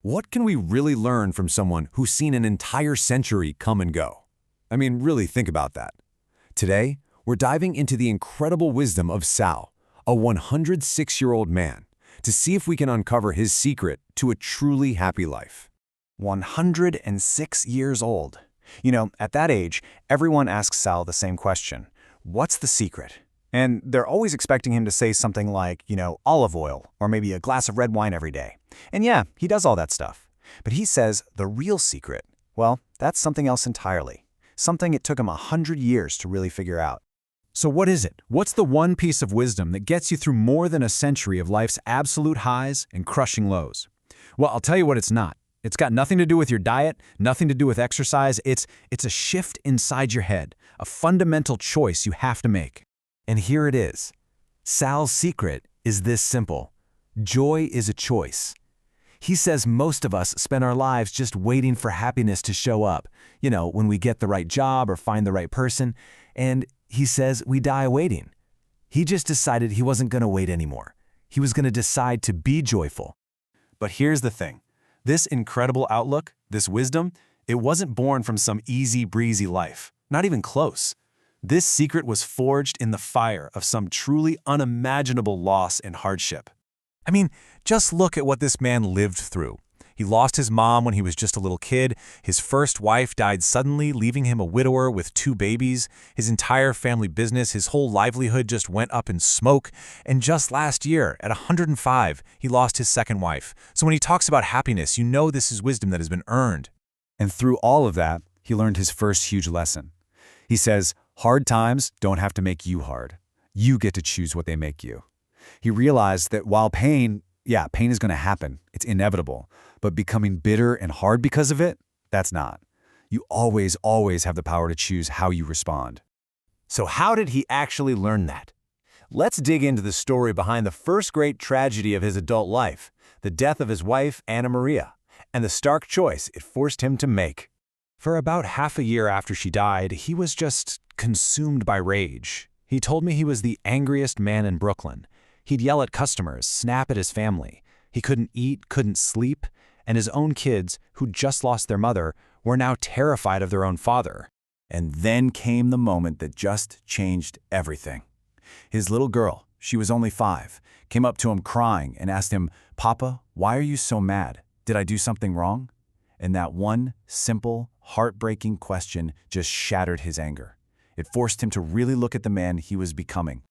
What can we really learn from someone who's seen an entire century come and go? I mean, really think about that. Today, we're diving into the incredible wisdom of Sal, a 106-year-old man, to see if we can uncover his secret to a truly happy life. 106 years old. You know, at that age, everyone asks Sal the same question. What's the secret? And they're always expecting him to say something like, olive oil, or maybe a glass of red wine every day. And yeah, he does all that stuff. But he says the real secret, well, that's something else entirely. Something it took him 100 years to really figure out. So what is it? What's the one piece of wisdom that gets you through more than a century of life's absolute highs and crushing lows? Well, I'll tell you what it's not. It's got nothing to do with your diet, nothing to do with exercise. It's a shift inside your head, a fundamental choice you have to make. And here it is. Sal's secret is this simple. Joy is a choice. He says most of us spend our lives just waiting for happiness to show up, when we get the right job or find the right person, and he says we die waiting. He just decided he wasn't going to wait anymore. He was going to decide to be joyful. But here's the thing. This incredible outlook, this wisdom, it wasn't born from some easy breezy life. Not even close. This secret was forged in the fire of some truly unimaginable loss and hardship. I mean, just look at what this man lived through. He lost his mom when he was just a little kid. His first wife died suddenly, leaving him a widower with 2 babies. His entire family business, his whole livelihood just went up in smoke. And just last year, at 105, he lost his second wife. So when he talks about happiness, this is wisdom that has been earned. And through all of that, he learned his first huge lesson. He says, hard times don't have to make you hard. You get to choose what they make you. He realized that while pain is going to happen. It's inevitable. But becoming bitter and hard because of it, that's not. You always have the power to choose how you respond. So how did he actually learn that? Let's dig into the story behind the first great tragedy of his adult life, the death of his wife, Anna Maria, and the stark choice it forced him to make. For about half a year after she died, he was just consumed by rage. He told me he was the angriest man in Brooklyn. He'd yell at customers, snap at his family. He couldn't eat, couldn't sleep, and his own kids, who'd just lost their mother, were now terrified of their own father. And then came the moment that just changed everything. His little girl, she was only 5, came up to him crying and asked him, "Papa, why are you so mad? Did I do something wrong?" And that one simple, heartbreaking question just shattered his anger. It forced him to really look at the man he was becoming.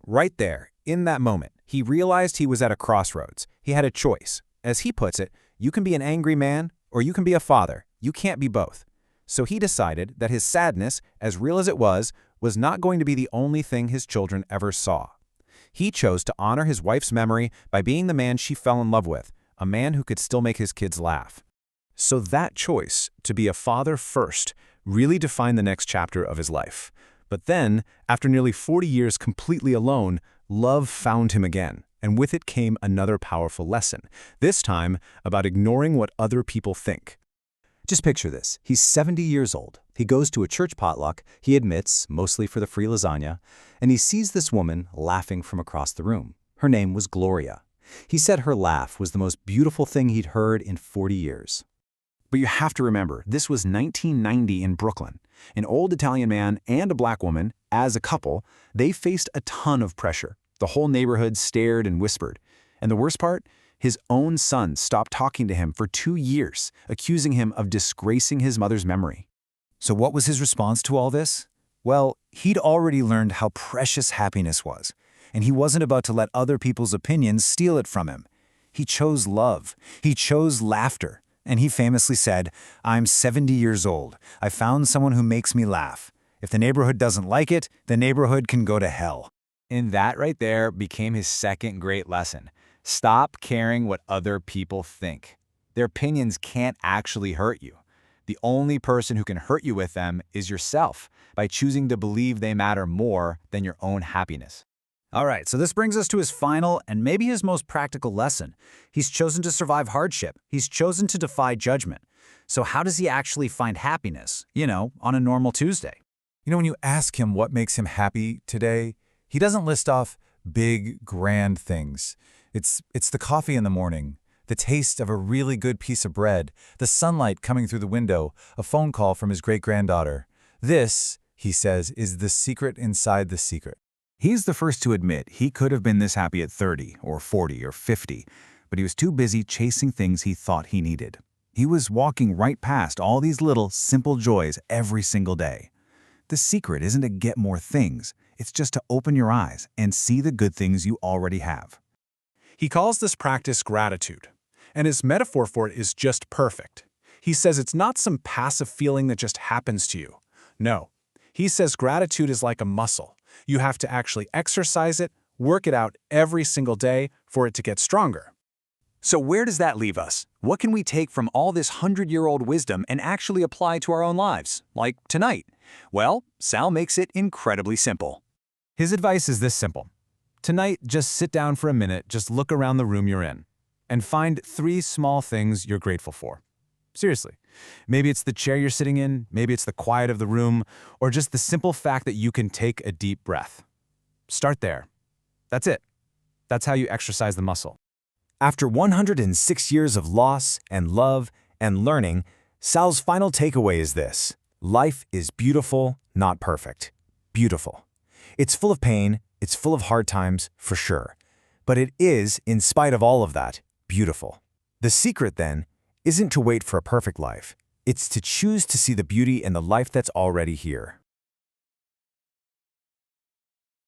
Right there, in that moment, he realized he was at a crossroads. He had a choice. As he puts it, you can be an angry man or you can be a father. You can't be both. So he decided that his sadness, as real as it was not going to be the only thing his children ever saw. He chose to honor his wife's memory by being the man she fell in love with, a man who could still make his kids laugh. So that choice, to be a father first, really defined the next chapter of his life. But then, after nearly 40 years completely alone, love found him again, and with it came another powerful lesson, this time about ignoring what other people think. Just picture this. He's 70 years old. He goes to a church potluck, he admits, mostly for the free lasagna, and he sees this woman laughing from across the room. Her name was Gloria. He said her laugh was the most beautiful thing he'd heard in 40 years. But you have to remember, this was 1990 in Brooklyn. An old Italian man and a black woman, as a couple, they faced a ton of pressure. The whole neighborhood stared and whispered. And the worst part? His own son stopped talking to him for 2 years, accusing him of disgracing his mother's memory. So what was his response to all this? Well, he'd already learned how precious happiness was, and he wasn't about to let other people's opinions steal it from him. He chose love. He chose laughter. And he famously said, "I'm 70 years old. I found someone who makes me laugh. If the neighborhood doesn't like it, the neighborhood can go to hell." And that right there became his second great lesson. Stop caring what other people think. Their opinions can't actually hurt you. The only person who can hurt you with them is yourself, by choosing to believe they matter more than your own happiness. All right, so this brings us to his final and maybe his most practical lesson. He's chosen to survive hardship. He's chosen to defy judgment. So how does he actually find happiness, on a normal Tuesday? When you ask him what makes him happy today, he doesn't list off big, grand things. It's the coffee in the morning, The taste of a really good piece of bread, the sunlight coming through the window, a phone call from his great-granddaughter. This, he says, is the secret inside the secret. He's the first to admit he could have been this happy at 30 or 40 or 50, but he was too busy chasing things he thought he needed. He was walking right past all these little, simple joys every single day. The secret isn't to get more things, it's just to open your eyes and see the good things you already have. He calls this practice gratitude, and his metaphor for it is just perfect. He says it's not some passive feeling that just happens to you. No, he says gratitude is like a muscle. You have to actually exercise it, work it out every single day for it to get stronger. So where does that leave us? What can we take from all this 100-year-old wisdom and actually apply to our own lives, like tonight? Well, Sal makes it incredibly simple. His advice is this simple. Tonight, just sit down for a minute, just look around the room you're in, and find 3 small things you're grateful for. Seriously. Maybe it's the chair you're sitting in, maybe it's the quiet of the room, or just the simple fact that you can take a deep breath. Start there. That's it. That's how you exercise the muscle. After 106 years of loss and love and learning, Sal's final takeaway is this: life is beautiful, not perfect. Beautiful. It's full of pain, it's full of hard times, for sure. But it is, in spite of all of that, beautiful. The secret, then, isn't to wait for a perfect life. It's to choose to see the beauty in the life that's already here.